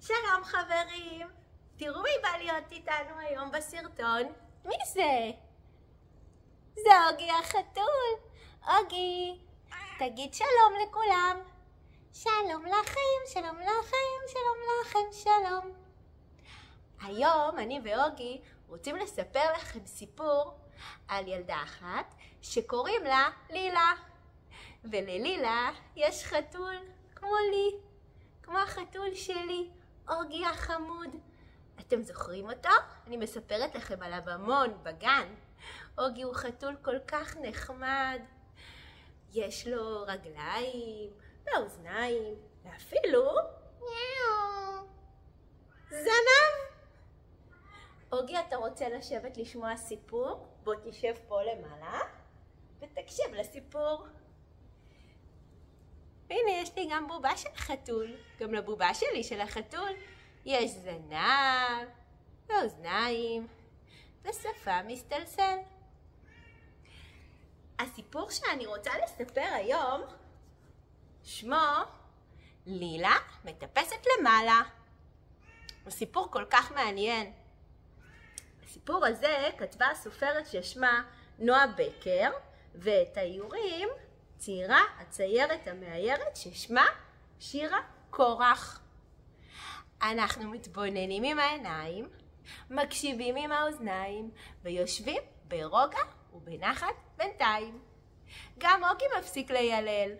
שלום חברים, תראו מי בא להיות איתנו היום בסרטון. מי זה? זה אוגי החתול. אוגי, תגיד שלום לכולם. שלום לכם, שלום לכם, שלום לכם, שלום. היום אני ואוגי רוצים לספר לכם סיפור על ילדה אחת שקוראים לה לילה. וללילה יש חתול כמו לי, כמו החתול שלי, אוגי החמוד. אתם זוכרים אותו? אני מספרת לכם עליו המון בגן. אוגי הוא חתול כל כך נחמד. יש לו רגליים ואוזניים ואפילו זנב. אוגי, אתה רוצה לשבת לשמוע סיפור? בוא תשב פה למעלה ותקשיב לסיפור. הנה, יש לי גם בובה של חתול. גם לבובה שלי של החתול יש זנב ואוזניים ושפה מסתלסל. הסיפור שאני רוצה לספר היום שמו לילה מטפסת למעלה. הוא סיפור כל כך מעניין. הסיפור הזה כתבה סופרת ששמה נועה בקר, ואת האיורים ציירה הציירת המאיירת ששמה שירה קורח. אנחנו מתבוננים עם העיניים, מקשיבים עם האוזניים ויושבים ברוגע ובנחת בינתיים. גם אוגי מפסיק לילל.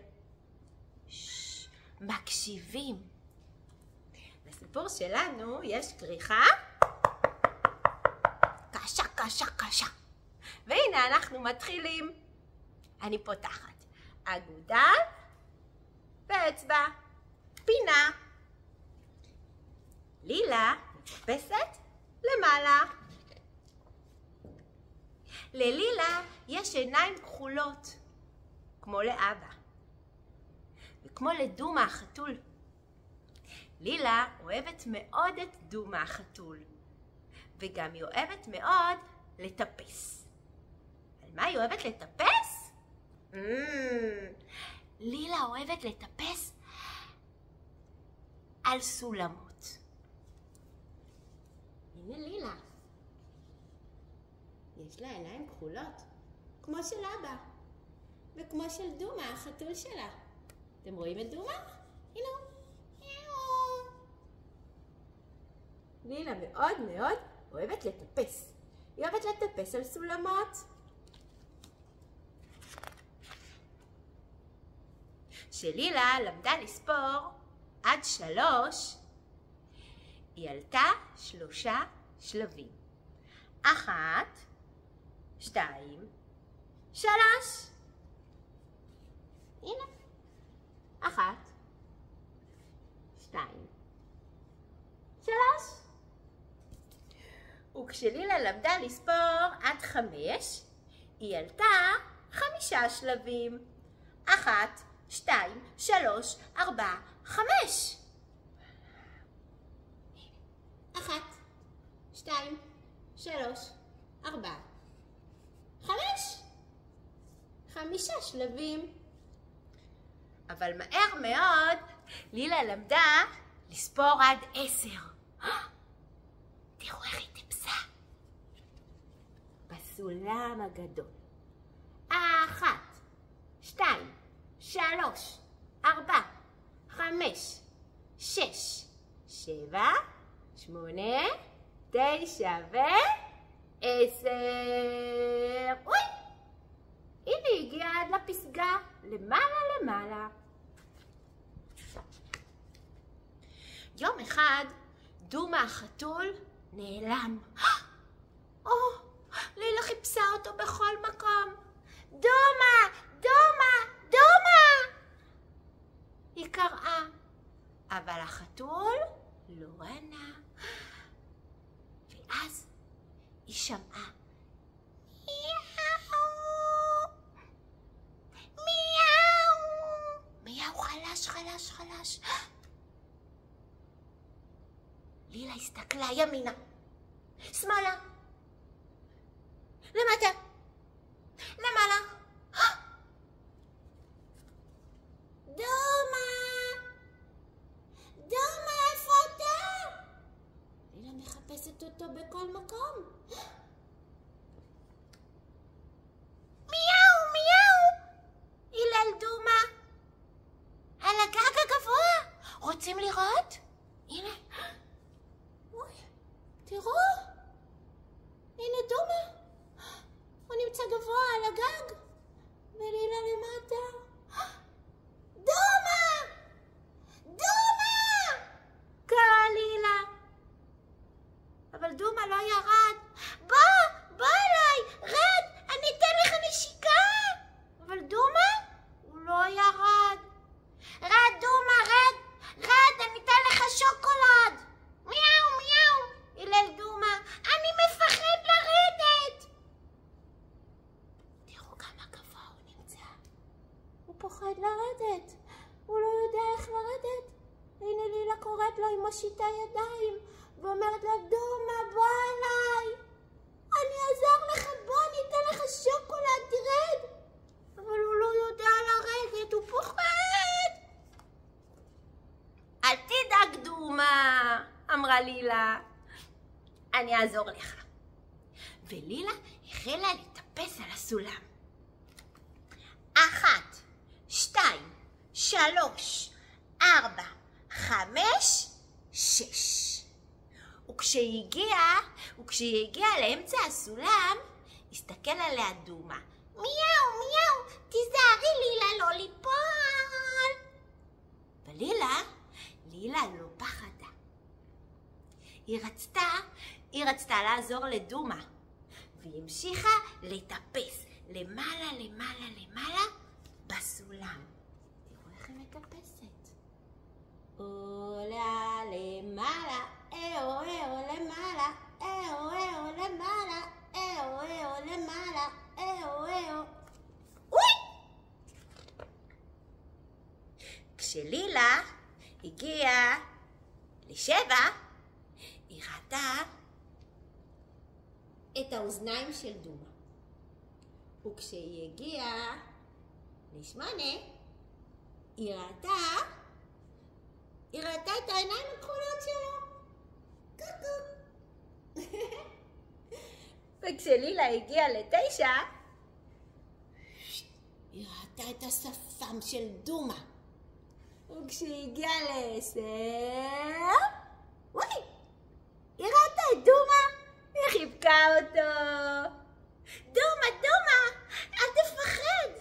מקשיבים. לסיפור שלנו יש כריכה קשה קשה קשה. והנה אנחנו מתחילים. אני פותחת אגודל ואצבע, פינה. לילה מטפסת למעלה. ללילה יש עיניים כחולות, כמו לאבא, וכמו לדומה החתול. לילה אוהבת מאוד את דומה החתול, וגם היא אוהבת מאוד לטפס. על מה היא אוהבת לטפס? לילה אוהבת לטפס על סולמות. הנה לילה. יש לה עיניים כחולות, כמו של אבא, וכמו של דומה, החתול שלה. אתם רואים את דומה? הנה הוא. לילה מאוד מאוד אוהבת לטפס. היא אוהבת לטפס על סולמות. כשלילה למדה לספור עד 3, היא עלתה 3 שלבים. 1, 2, 3. הנה. 1, 2, 3. וכשלילה למדה לספור עד 5, היא עלתה 5 שלבים. 1, 2, 3, 4, 5. 1, 2, 3, 4, 5. 5 שלבים. אבל מהר מאוד לילה למדה לספור עד 10. תראו איך היא טיפסה. בסולם הגדול. 1, 2, 3, 4, 5, 6, 7, 8, 9 ו10. אוי! הנה היא הגיעה עד לפסגה, למעלה למעלה. יום אחד דומה החתול נעלם. לילה חיפשה אותו בכל מקום. דומה! דומה! דומה! היא קראה, אבל החתול לא ענה. ואז היא שמעה מיהו, מיהו, מיהו חלש חלש חלש. לילה הסתכלה ימינה, שמאלה, למטה, למעלה. דומה, דומה, איפה אתה? אותו בכל מקום. מיהו, מיהו! הלל דומה. על הגג הגבוה. רוצים לראות? הנה. אוי, תראו. הנה דומה. הוא נמצא גבוה על הגג. ולילה למטה. דומה! דומה! קרא לילה. אבל דומה לא ירד. בוא אליי, רד, אני אתן לך נשיקה. אבל דומה, הוא לא ירד. רד דומה, רד, אני אתן לך שוקולד. מיהו, מיהו, הלל דומה, אני מפחד לרדת. תראו כמה גבוה הוא נמצא. הוא פוחד לרדת. הוא לא יודע איך לרדת. הנה לילה קוראת לו עם מושיטה ידיים ואומרת לו, דומה, בוא אליי. אני אעזור לך, בוא, אני אתן לך שוקולד, תרד. אבל הוא לא יודע לרדת, הוא פוחד. אל תדאג דומה, אמרה לילה. אני אעזור לך. ולילה החלה לטפס על הסולם. 1, 2, 3, 4, 5, 6. וכשהיא הגיעה לאמצע הסולם, הסתכל עליה דומה. מיהו, תיזהרי לילה לא ליפול. ולילה לא פחדה. היא רצתה לעזור לדומה, והיא המשיכה לטפס למעלה בסולם. תראו איך היא מטפסת. עולה למעלה, למעלה, למעלה, למעלה, אוי! כשלילה הגיעה ל7, היא ראתה את האוזניים של דומה. וכשהיא הגיעה ל8, היא ראתה את העיניים הכחולות שלו. וכשלילה הגיעה ל9, היא ראתה את השפם של דומה. וכשהיא הגיעה ל10, היא ראתה את דומה. היא חיבקה אותו. דומה, אל תפחד.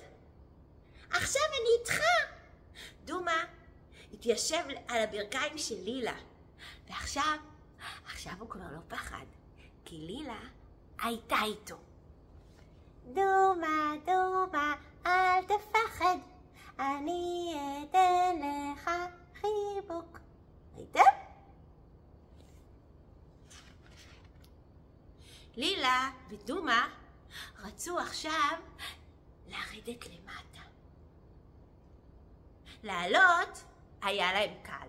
עכשיו אני איתך. דומה התיישב על הברכיים של לילה. ועכשיו הוא כבר לא פחד, כי לילה הייתה איתו. דומה, אל תפחד, אני אתן לך חיבוק. ראיתם? לילה ודומה רצו עכשיו לרדת למטה. לעלות היה להם קל,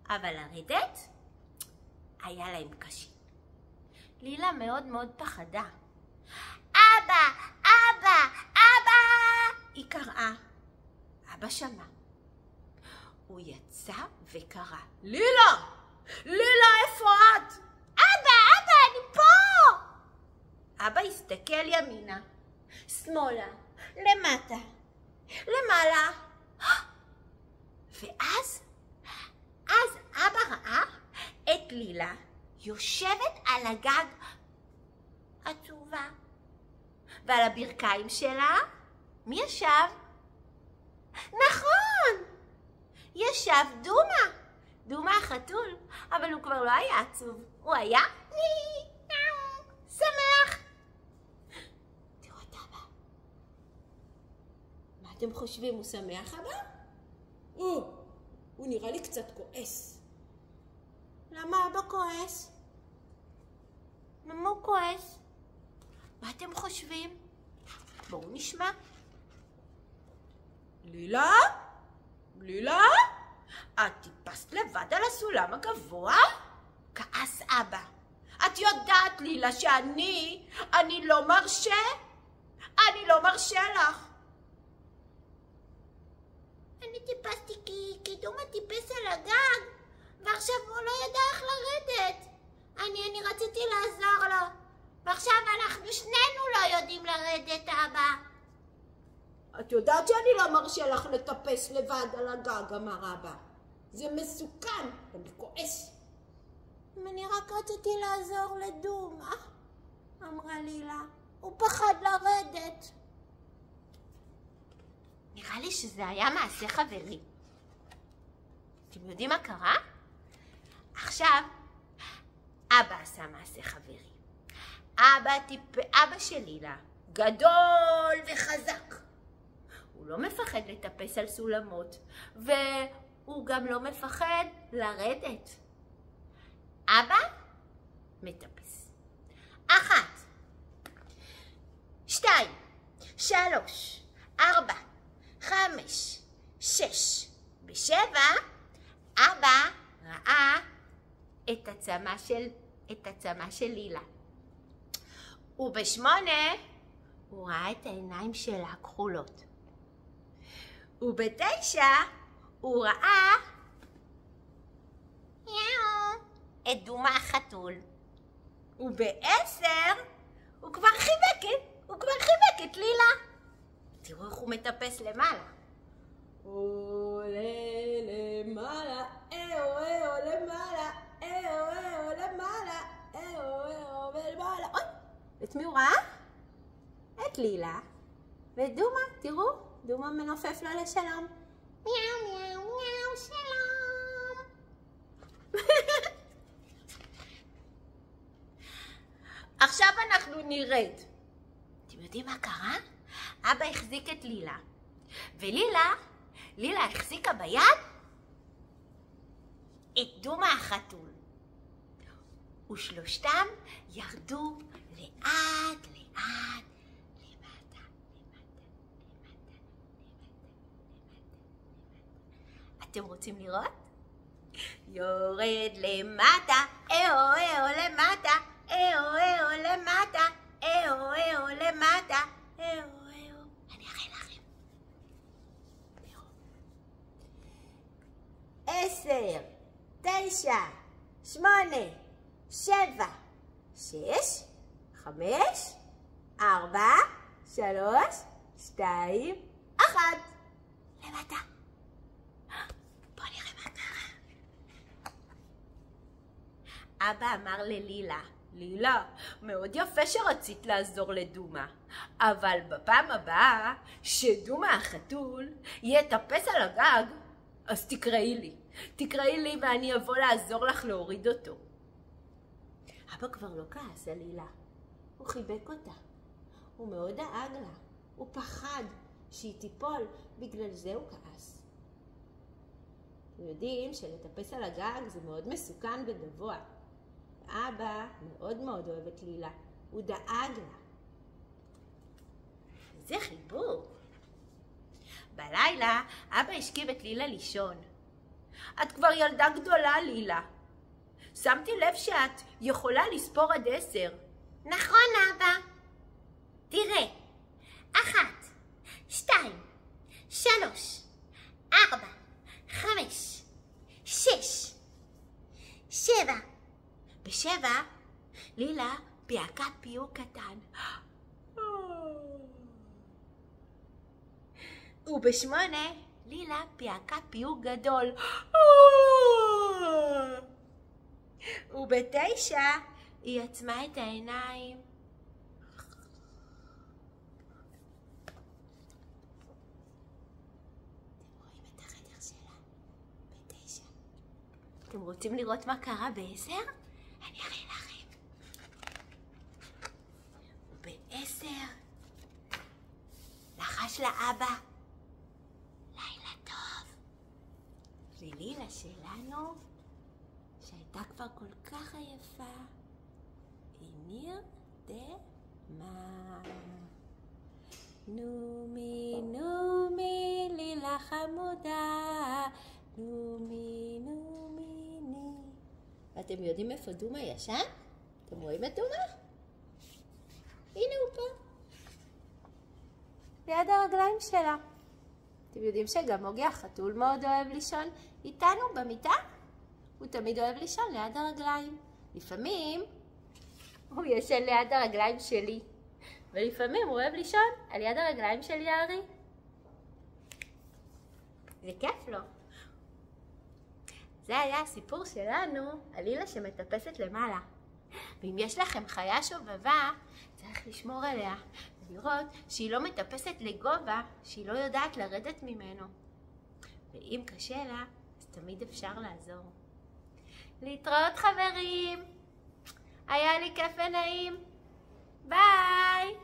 אבל לרדת היה להם קשה. לילה מאוד פחדה. אבא! היא קראה. אבא שמע. הוא יצא וקרא. לילה, איפה את? אבא, אני פה! אבא הסתכל ימינה, שמאלה, למטה, למעלה. ואז אבא ראה את לילה יושבת על הגג עצובה. ועל הברכיים שלה, מי ישב? נכון! ישב דומה החתול, אבל הוא כבר לא היה עצוב, הוא היה שמח. תראו את אבא. מה אתם חושבים, הוא שמח אבא? הוא נראה לי קצת כועס. למה אבא כועס? למה הוא כועס? מה אתם חושבים? בואו נשמע. לילה? את טיפסת לבד על הסולם הגבוה? כעס אבא. את יודעת לילה אני לא מרשה? אני לא מרשה לך. אני טיפסתי כי דומה טיפס על הגג, ועכשיו הוא לא ידע איך לרדת. אני רציתי לעזור לו. ועכשיו אנחנו שנינו לא יודעים לרדת, אבא. את יודעת שאני לא מרשה לך לטפס לבד על הגג, אמר אבא. זה מסוכן, אני כועס. אני רק רציתי לעזור לדומה, אמרה לילה. הוא פחד לרדת. נראה לי שזה היה מעשה חברי. אתם יודעים מה קרה? עכשיו, אבא עשה מעשה חברי. אבא של לילה, גדול וחזק. הוא לא מפחד לטפס על סולמות, והוא גם לא מפחד לרדת. אבא מטפס. 1, 2, 3, 4, 5, 6. ב7 אבא ראה את הצמה של לילה. וב8 הוא ראה את העיניים שלה כחולות. וב9 הוא ראה את דומה החתול. וב10 הוא כבר חיבק את לילה. תראו איך הוא מטפס למעלה. עולה למעלה, למעלה, למעלה, למעלה. אוי, את מי הוא ראה? את לילה. ודומה, תראו, דומה מנופף לו לשלום. מיאו מיאו מיאו, שלום. עכשיו אנחנו נרד. אתם יודעים מה קרה? אבא החזיק את לילה. ולילה החזיקה ביד את דומה החתול. ושלושתם ירדו לאט לאט למטה. אתם רוצים לראות? יורד למטה, למטה, למטה, למטה, אני אראה לכם. 10, 9, 8, 7, 6, 5, 4, 3, 2, 1. למטה. בוא נראה מה קרה. אבא אמר ללילה, לילה, מאוד יפה שרצית לעזור לדומה, אבל בפעם הבאה שדומה החתול יטפס על הגג, אז תקראי לי ואני אבוא לעזור לך להוריד אותו. אבא כבר לא כעס על לילה, הוא חיבק אותה, הוא מאוד דאג לה, הוא פחד שהיא תיפול, בגלל זה הוא כעס. אתם יודעים שלטפס על הגג זה מאוד מסוכן וגבוה. אבא מאוד מאוד אוהב את לילה, הוא דאג לה. זה חיבור. בלילה אבא השכיב את לילה לישון. את כבר ילדה גדולה, לילה. שמתי לב שאת יכולה לספור עד 10. נכון, אבא. תראה, 1, 2, 3, 4, 5, 6, 7. ב7 לילה פייקה פיוק קטן. וב8 לילה פייקה פיוק גדול. וב9 היא עצמה את העיניים. אתם רואים את החדר שלה? ב9. אתם רוצים לראות מה קרה ב10? אני אראה לכם. ב10 לחש לאבא, לילה טוב. ולילה שלנו, שהייתה כבר כל כך עייפה, היא נרדמה. נומי נומי לילה חמודה, נומי נומי ני. ואתם יודעים איפה דומה ישן? אתם רואים את דומה? הנה הוא פה. ליד הרגליים שלה. אתם יודעים שגם אוגי החתול מאוד אוהב לישון איתנו במיטה? הוא תמיד אוהב לישון ליד הרגליים. לפעמים הוא ישן ליד הרגליים שלי, ולפעמים הוא אוהב לישון על יד הרגליים של יערי. זה כיף לו. זה היה הסיפור שלנו על לילה שמטפסת למעלה. ואם יש לכם חיה שובבה, צריך לשמור עליה ולראות שהיא לא מטפסת לגובה שהיא לא יודעת לרדת ממנו. ואם קשה לה, אז תמיד אפשר לעזור. להתראות חברים! היה לי כיף ונעים. ביי!